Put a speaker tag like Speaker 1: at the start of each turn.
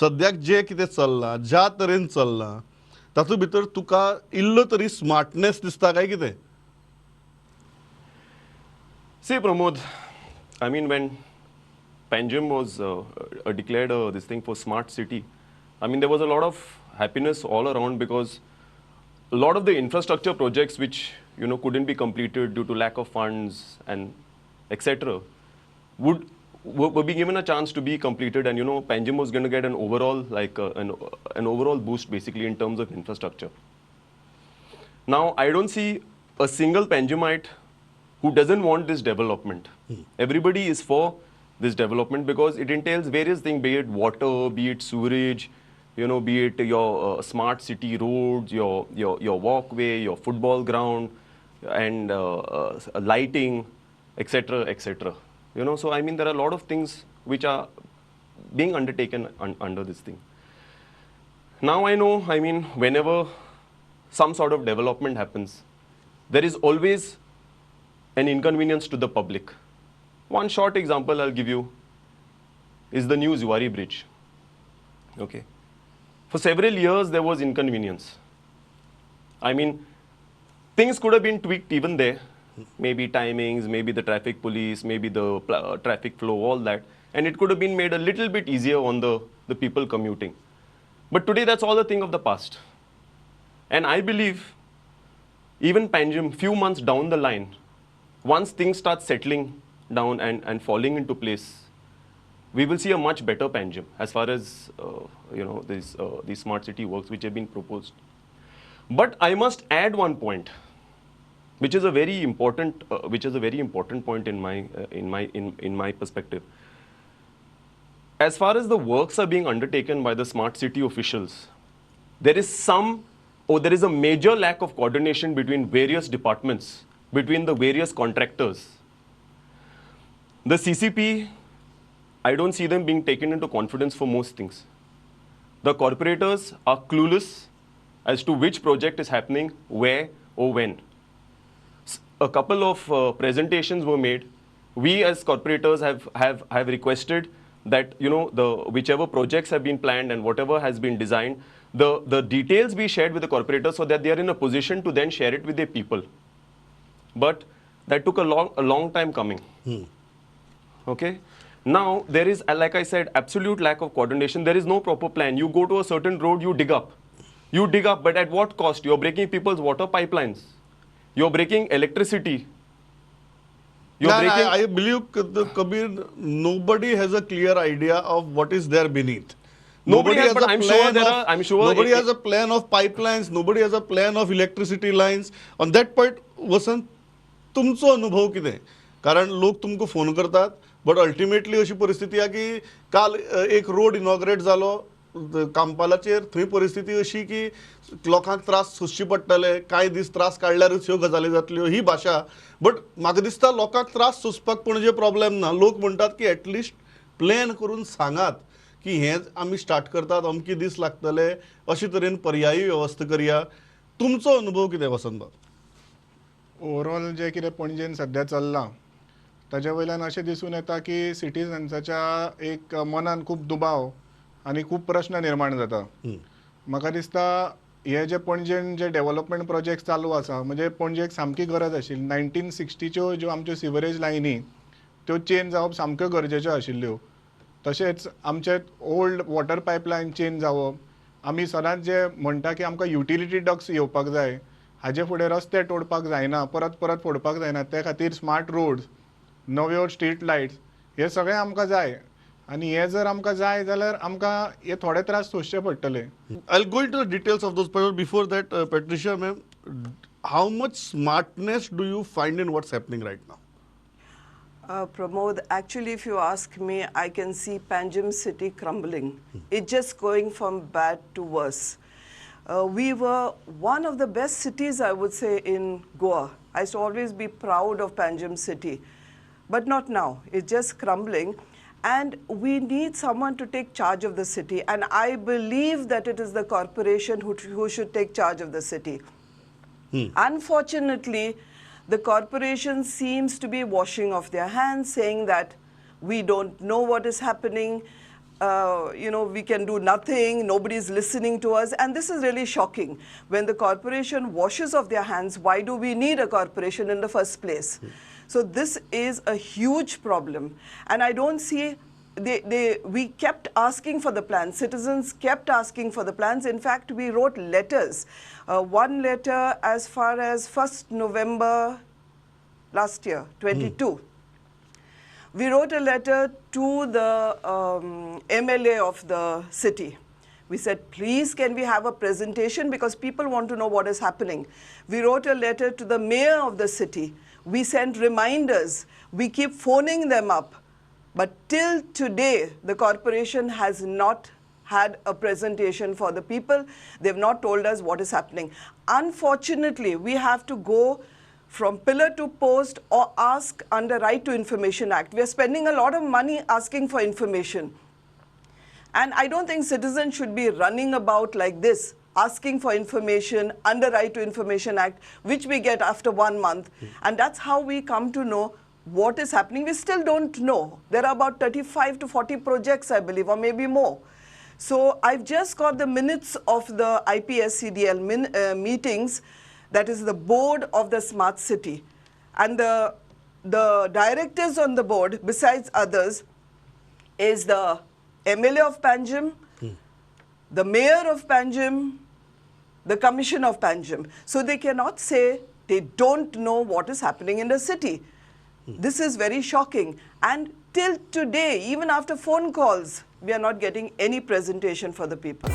Speaker 1: सद्याक जे कितें चल्लां ज्या तरेन चल्लां तातूंत भितर तुका इल्लो तरी स्मार्टनेस दिसता काय कितें?
Speaker 2: See, Pramod, I mean, when Panjim was declared this thing for smart city, I mean, there was a lot of happiness all around because a lot of the infrastructure projects which, couldn't be completed due to lack of funds and etc. were being given a chance to be completed, and Panjim was going to get an overall an overall boost basically in terms of infrastructure. Now, I don't see a single Panjimite who doesn't want this development. Everybody is for this development because it entails various things, be it water, be it sewerage, be it your smart city roads, your walkway, your football ground, and lighting, etc., etc. So I mean, there are a lot of things which are being undertaken under this thing. Now I know, I mean, whenever some sort of development happens, there is always an inconvenience to the public. One short example I'll give you is the new Zuari bridge. Okay. For several years, there was inconvenience. I mean, things could have been tweaked even there. Maybe timings, maybe the traffic police, maybe the traffic flow, all that. And it could have been made a little bit easier on the people commuting. But today, that's all a thing of the past. And I believe even Panjim, few months down the line, once things start settling down and falling into place, we will see a much better Panjim as far as these smart city works which have been proposed. But I must add one point, which is a very important point in my perspective. As far as the works are being undertaken by the smart city officials, there is a major lack of coordination between various departments, between the various contractors. The CCP, I don't see them being taken into confidence for most things. The corporators are clueless as to which project is happening, where or when. A couple of presentations were made. We as corporators have requested that whichever projects have been planned and whatever has been designed, the details be shared with the corporators so that they are in a position to then share it with their people. But that took a long time coming. Okay. Now there is, like I said, absolute lack of coordination. There is no proper plan. You go to a certain road, you dig up, but at what cost? You're breaking people's water pipelines. You're breaking electricity.
Speaker 1: I believe, Kabir, nobody has a clear idea of what is there beneath. Nobody has a plan of pipelines. Nobody has a plan of electricity lines. On that point, Vasant, तुमचो अनुभव कितें? कारण लोक तुमकां phone करतात, but ultimately अशी परिस्थिती आहे की काल एक रोड इनॉग्रेट जालो कांपालाचेर, थंय परिस्थिती अशी की लोकांक त्रास सोंसचे पडटले, कांय दीस त्रास काडल्यारूच ह्यो गजाली जातल्यो, ही भाशा. बट म्हाका दिसता लोकांक त्रास सोंसपाक पणजे प्रॉब्लेम ना. लोक म्हणटात की एटलिस्ट प्लॅन करून सांगात की हें आमी स्टार्ट करतात, अमके दीस लागतले, अशे तरेन पर्यायी वेवस्था करया. तुमचो अनुभव कितें वसंत बाब?
Speaker 3: ओवरऑल जे कितें पणजेन सध्या चल्लां ताजे वयल्यान अशें दिसून येता की सिटिझन्साच्या एक मनान खूब दुबाव आनी खूब प्रश्न निर्माण जाता. म्हाका दिसता हे जे पणजेन जे डेव्हलपमेंट प्रोजेक्ट चालू आसा, म्हणजे पणजेक सामकी गरज आशिल्ली. 1960च्यो ज्यो आमच्यो सिवरेज लायनी त्यो चेंज जावप सामक्यो गरजेच्यो आशिल्ल्यो. तशेंच आमचे ओल्ड वॉटर पायपलायन चेंज जावप. आमी सदांच जे म्हणटा की आमकां युटिलिटी डक्ट्स येवपाक जाय, हाजे फुडें रस्ते तोडपाक जायना, परत फोडपाक जायना. ते खातीर स्मार्ट रोड्स, नव्यो स्ट्रीट लायट्स, हे सगळें आमकां जाय. आनी हे जर आमकां जाय जाल्यार आमकां हे थोडे त्रास सोंसचे पडटले.
Speaker 1: I'll go into the details of those, but before that, Patricia, ma'am, how much smartness do you find in what's happening right now?
Speaker 4: Pramod, actually, if you ask me, I can see Panjim city crumbling. It's just going from bad to worse. We were one of the best cities, I would say, in Goa. I used to always be proud of Panjim city, but not now. It's just crumbling. And we need someone to take charge of the city. And I believe that it is the corporation who should take charge of the city. Unfortunately, the corporation seems to be washing off their hands, saying that we don't know what is happening. we can do nothing, nobody's listening to us, and this is really shocking. When the corporation washes off their hands, why do we need a corporation in the first place? So this is a huge problem, and I don't see, we kept asking for the plans, citizens kept asking for the plans. In fact, we wrote letters, one letter as far as 1st November last year, 22. We wrote a letter to the MLA of the city. We said, please, can we have a presentation, because people want to know what is happening. We wrote a letter to the mayor of the city. We sent reminders. We keep phoning them up. But till today, the corporation has not had a presentation for the people. They've not told us what is happening. Unfortunately, we have to go from pillar to post or ask under Right to Information Act. We are spending a lot of money asking for information. And I don't think citizens should be running about like this, asking for information under Right to Information Act, which we get after 1 month. And that's how we come to know what is happening. We still don't know. There are about 35 to 40 projects, I believe, or maybe more. So I've just got the minutes of the IPSCDL meetings. That is the board of the smart city. And the directors on the board, besides others, is the MLA of Panjim, the mayor of Panjim, the commission of Panjim. So they cannot say they don't know what is happening in the city. This is very shocking. And till today, even after phone calls, we are not getting any presentation for the people.